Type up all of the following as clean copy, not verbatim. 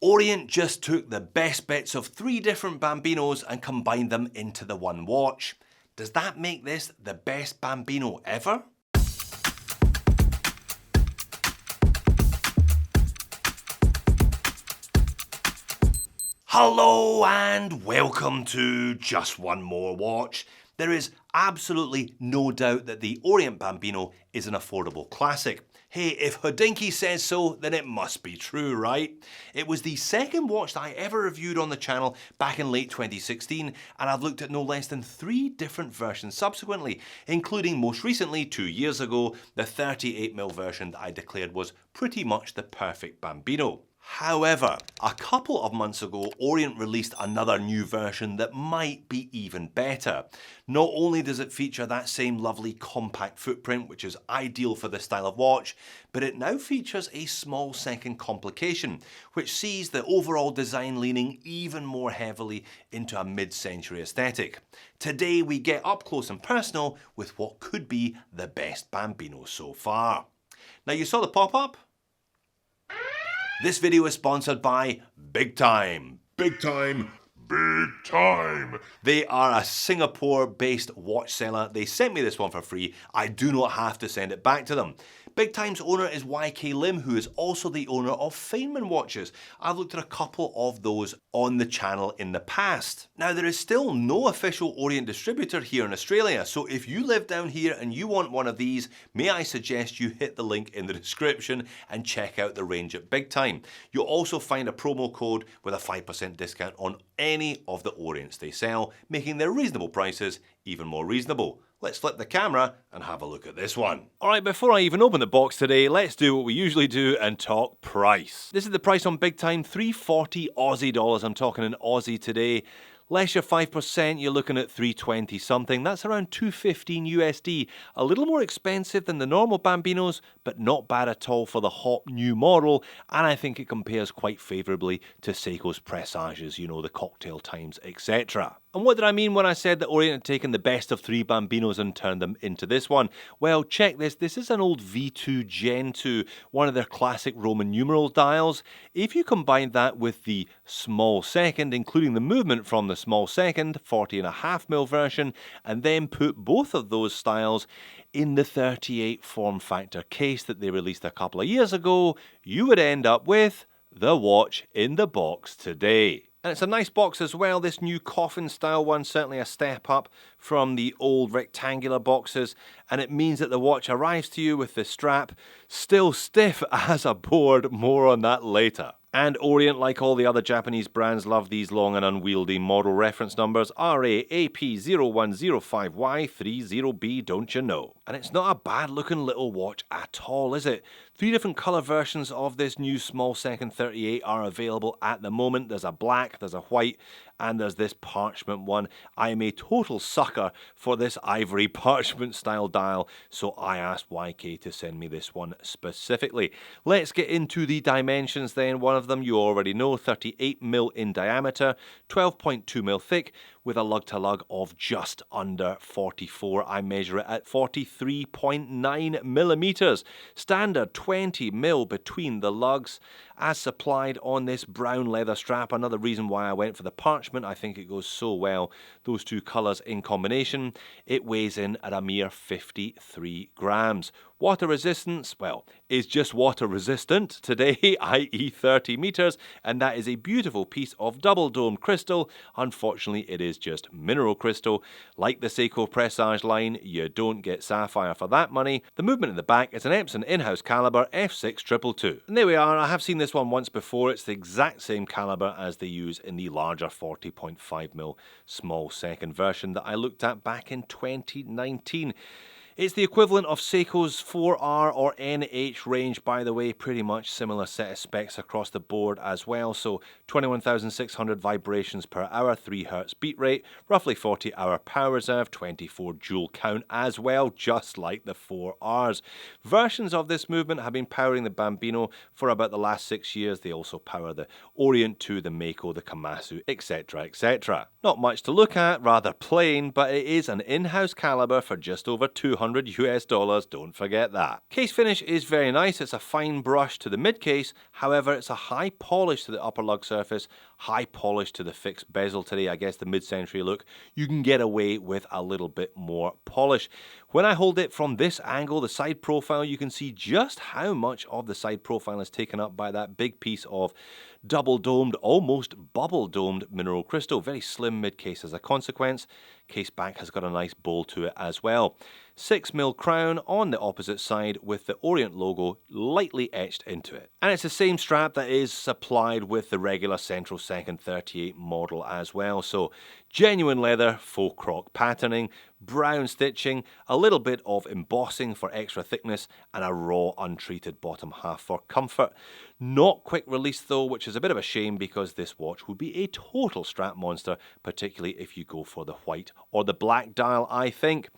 Orient just took the best bits of 3 different Bambinos and combined them into the one watch. Does that make this the best Bambino ever? Hello and welcome to Just One More Watch. There is absolutely no doubt that the Orient Bambino is an affordable classic. Hey, if Hodinkee says so, then it must be true, right? It was the second watch that I ever reviewed on the channel back in late 2016, and I've looked at no less than 3 different versions subsequently, including most recently, 2 years ago, the 38mm version that I declared was pretty much the perfect Bambino. However, a couple of months ago, Orient released another new version that might be even better. Not only does it feature that same lovely compact footprint, which is ideal for this style of watch, but it now features a small second complication, which sees the overall design leaning even more heavily into a mid-century aesthetic. Today we get up close and personal with what could be the best Bambino so far. Now you saw the pop-up? This video is sponsored by Big Time. Big Time. Big Time. They are a Singapore-based watch seller. They sent me this one for free. I do not have to send it back to them. Big Time's owner is YK Lim, who is also the owner of Feynman watches. I've looked at a couple of those on the channel in the past. Now, there is still no official Orient distributor here in Australia, so if you live down here and you want one of these, may I suggest you hit the link in the description and check out the range at Big Time. You'll also find a promo code with a 5% discount on any of the Orients they sell, making their reasonable prices even more reasonable. Let's flip the camera and have a look at this one. Alright, before I even open the box today, let's do what we usually do and talk price. This is the price on Big Time, 340 Aussie dollars. I'm talking in Aussie today. Less your 5%, you're looking at 320 something. That's around 215 USD. A little more expensive than the normal Bambinos, but not bad at all for the hot new model. And I think it compares quite favourably to Seiko's Pressages, you know, the cocktail times, etc. And what did I mean when I said that Orient had taken the best of 3 Bambinos and turned them into this one? Well, check this. This is an old V2 Gen 2, one of their classic Roman numeral dials. If you combine that with the small second, including the movement from the small second, 40.5mm version, and then put both of those styles in the 38 form factor case that they released a couple of years ago, you would end up with the watch in the box today. And it's a nice box as well, this new coffin style one, certainly a step up from the old rectangular boxes, and it means that the watch arrives to you with the strap still stiff as a board. More on that later. And Orient, like all the other Japanese brands, love these long and unwieldy model reference numbers. RAAP0105Y30B, don't you know? And it's not a bad looking little watch at all, is it? 3 different colour versions of this new small second 38 are available at the moment. There's a black, there's a white, and there's this parchment one. I am a total sucker for this ivory parchment style dial, so I asked YK to send me this one specifically. Let's get into the dimensions then. One of them you already know, 38mm in diameter, 12.2mm thick, with a lug-to-lug of just under 44. I measure it at 43.9mm. Standard 20mm between the lugs, as supplied on this brown leather strap. Another reason why I went for the parchment. I think it goes so well, those 2 colours in combination. It weighs in at a mere 53 grams. Water resistance, well, is just water resistant today, i.e. 30 meters, and that is a beautiful piece of double dome crystal. Unfortunately, it is just mineral crystal. Like the Seiko Pressage line, you don't get sapphire for that money. The movement in the back is an Epson in-house caliber F6222. And there we are. I have seen this one once before. It's the exact same caliber as they use in the larger 40.5mm small second version that I looked at back in 2019. It's the equivalent of Seiko's 4R or NH range, by the way, pretty much similar set of specs across the board as well. So 21,600 vibrations per hour, 3 Hz beat rate, roughly 40 hour power reserve, 24 joule count as well, just like the 4Rs. Versions of this movement have been powering the Bambino for about the last 6 years. They also power the Orient 2, the Mako, the Komatsu, etc, etc. Not much to look at, rather plain, but it is an in-house caliber for just over £200. $700 US, don't forget that. Case finish is very nice. It's a fine brush to the mid case, however it's a high polish to the upper lug surface, high polish to the fixed bezel today. I guess the mid-century look, you can get away with a little bit more polish. When I hold it from this angle, the side profile, you can see just how much of the side profile is taken up by that big piece of double-domed, almost bubble-domed mineral crystal. Very slim mid-case as a consequence. Case back has got a nice bowl to it as well. 6mm crown on the opposite side with the Orient logo lightly etched into it. And it's the same strap that is supplied with the regular Central Second 38 model as well. So genuine leather, faux croc patterning, brown stitching, a little bit of embossing for extra thickness, and a raw untreated bottom half for comfort. Not quick release though, which is a bit of a shame because this watch would be a total strap monster, particularly if you go for the white or the black dial, I think.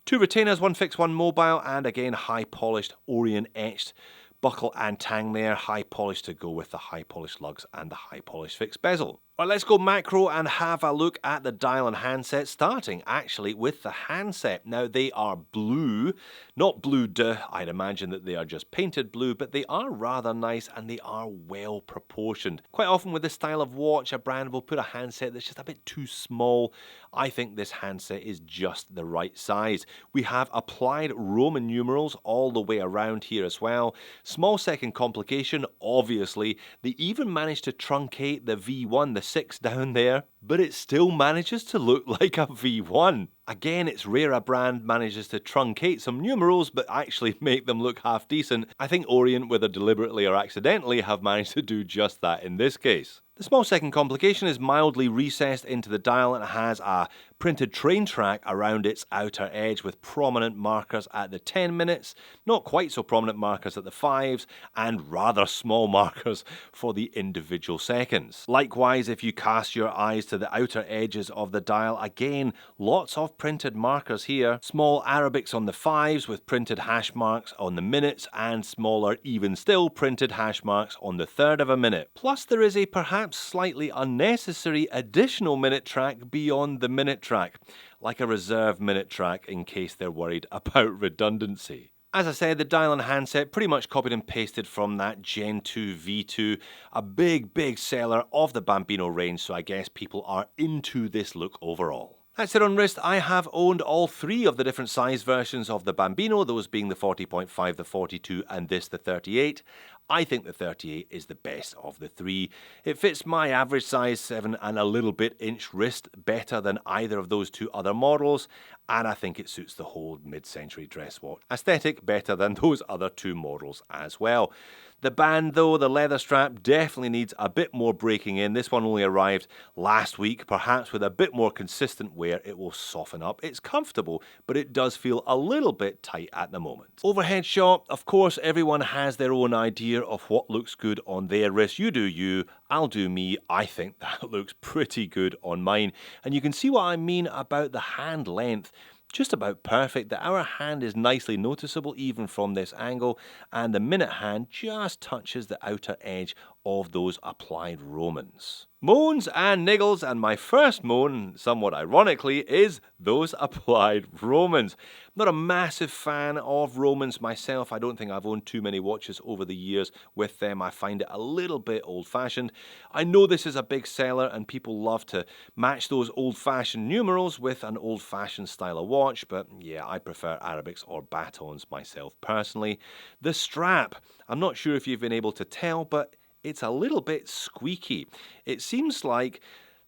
2 retainers, 1 fixed, 1 mobile, and again high polished Orient etched buckle and tang there, high polish to go with the high polished lugs and the high polished fixed bezel. Well, let's go macro and have a look at the dial and handset, starting actually with the handset. Now they are blue, not blue de, I'd imagine that they are just painted blue, but they are rather nice and they are well proportioned. Quite often with this style of watch, a brand will put a handset that's just a bit too small. I think this handset is just the right size. We have applied Roman numerals all the way around here as well. Small second complication, obviously. They even managed to truncate the V1, the 6 down there, but it still manages to look like a V1. Again, it's rare a brand manages to truncate some numerals but actually make them look half decent. I think Orient, whether deliberately or accidentally, have managed to do just that in this case. The small second complication is mildly recessed into the dial and has a printed train track around its outer edge with prominent markers at the 10 minutes, not quite so prominent markers at the 5s, and rather small markers for the individual seconds. Likewise, if you cast your eyes to the outer edges of the dial, again, lots of printed markers here. Small Arabics on the 5s with printed hash marks on the minutes, and smaller, even still, printed hash marks on the 1/3 of a minute. Plus, there is a perhaps slightly unnecessary additional minute track beyond the minute track, like a reserve minute track in case they're worried about redundancy. As I said, the dial and handset pretty much copied and pasted from that Gen 2 V2, a big seller of the Bambino range, so I guess people are into this look overall. That's it on wrist. I have owned all 3 of the different size versions of the Bambino, those being the 40.5, the 42, and this, the 38. I think the 38 is the best of the 3. It fits my average size 7 and a little bit inch wrist better than either of those 2 other models, and I think it suits the whole mid-century dress watch aesthetic better than those other 2 models as well. The band though, the leather strap, definitely needs a bit more breaking in. This one only arrived last week. Perhaps with a bit more consistent wear it will soften up. It's comfortable, but it does feel a little bit tight at the moment. Overhead shot, of course everyone has their own idea of what looks good on their wrist. You do you, I'll do me. I think that looks pretty good on mine. And you can see what I mean about the hand length. Just about perfect. The hour hand is nicely noticeable even from this angle, and the minute hand just touches the outer edge of those applied Romans. Moans and niggles, and my first moan, somewhat ironically, is those applied Romans. I'm not a massive fan of Romans myself. I don't think I've owned too many watches over the years with them. I find it a little bit old-fashioned. I know this is a big seller and people love to match those old-fashioned numerals with an old-fashioned style of watch, but yeah, I prefer Arabics or batons myself personally. The strap, I'm not sure if you've been able to tell, but it's a little bit squeaky. It seems like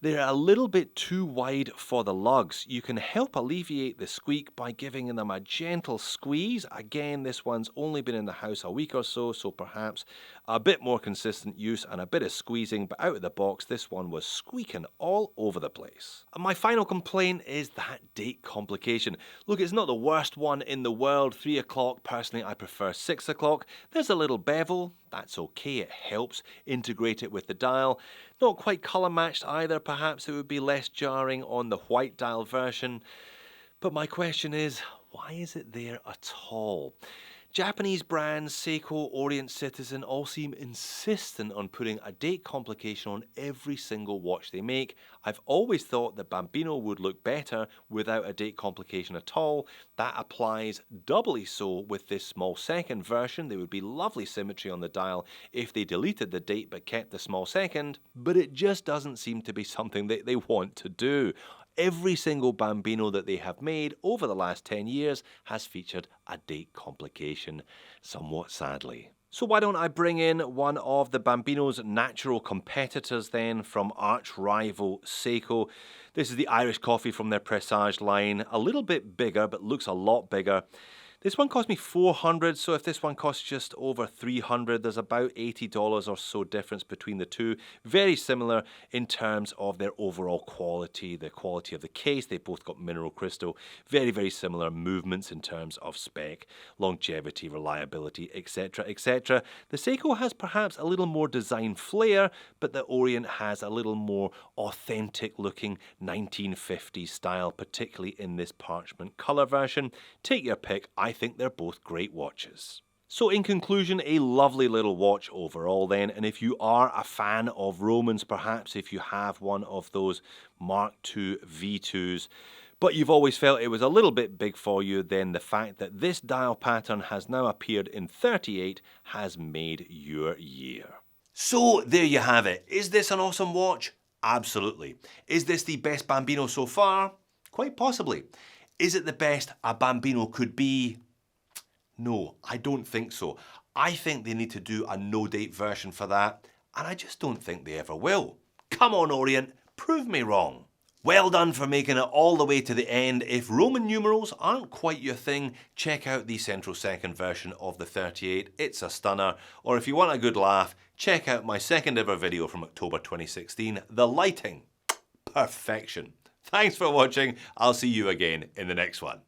they're a little bit too wide for the lugs. You can help alleviate the squeak by giving them a gentle squeeze. Again, this one's only been in the house a week or so, so perhaps a bit more consistent use and a bit of squeezing, but out of the box, this one was squeaking all over the place. And my final complaint is that date complication. Look, it's not the worst one in the world. 3 o'clock, personally, I prefer 6 o'clock. There's a little bevel. That's okay, it helps integrate it with the dial. Not quite colour matched either, perhaps it would be less jarring on the white dial version. But my question is, why is it there at all? Japanese brands Seiko, Orient, Citizen all seem insistent on putting a date complication on every single watch they make. I've always thought that Bambino would look better without a date complication at all. That applies doubly so with this small second version. There would be lovely symmetry on the dial if they deleted the date but kept the small second, but it just doesn't seem to be something that they want to do. Every single Bambino that they have made over the last 10 years has featured a date complication, somewhat sadly. So why don't I bring in one of the Bambino's natural competitors then, from arch rival Seiko. This is the Irish coffee from their Presage line, a little bit bigger but looks a lot bigger. This one cost me $400, so if this one costs just over $300, there's about $80 or so difference between the two. Very similar in terms of their overall quality, the quality of the case. They both got mineral crystal. Very, very similar movements in terms of spec, longevity, reliability, etc., etc. The Seiko has perhaps a little more design flair, but the Orient has a little more authentic looking 1950s style, particularly in this parchment color version. Take your pick. I think they're both great watches. So in conclusion, a lovely little watch overall then, and if you are a fan of Romans, perhaps if you have one of those Mark II V2s, but you've always felt it was a little bit big for you, then the fact that this dial pattern has now appeared in 38 has made your year. So there you have it. Is this an awesome watch? Absolutely. Is this the best Bambino so far? Quite possibly. Is it the best a Bambino could be? No, I don't think so. I think they need to do a no-date version for that, and I just don't think they ever will. Come on, Orient, prove me wrong. Well done for making it all the way to the end. If Roman numerals aren't quite your thing, check out the Central Second version of the 38. It's a stunner. Or if you want a good laugh, check out my second ever video from October 2016, The Lighting. Perfection. Thanks for watching. I'll see you again in the next one.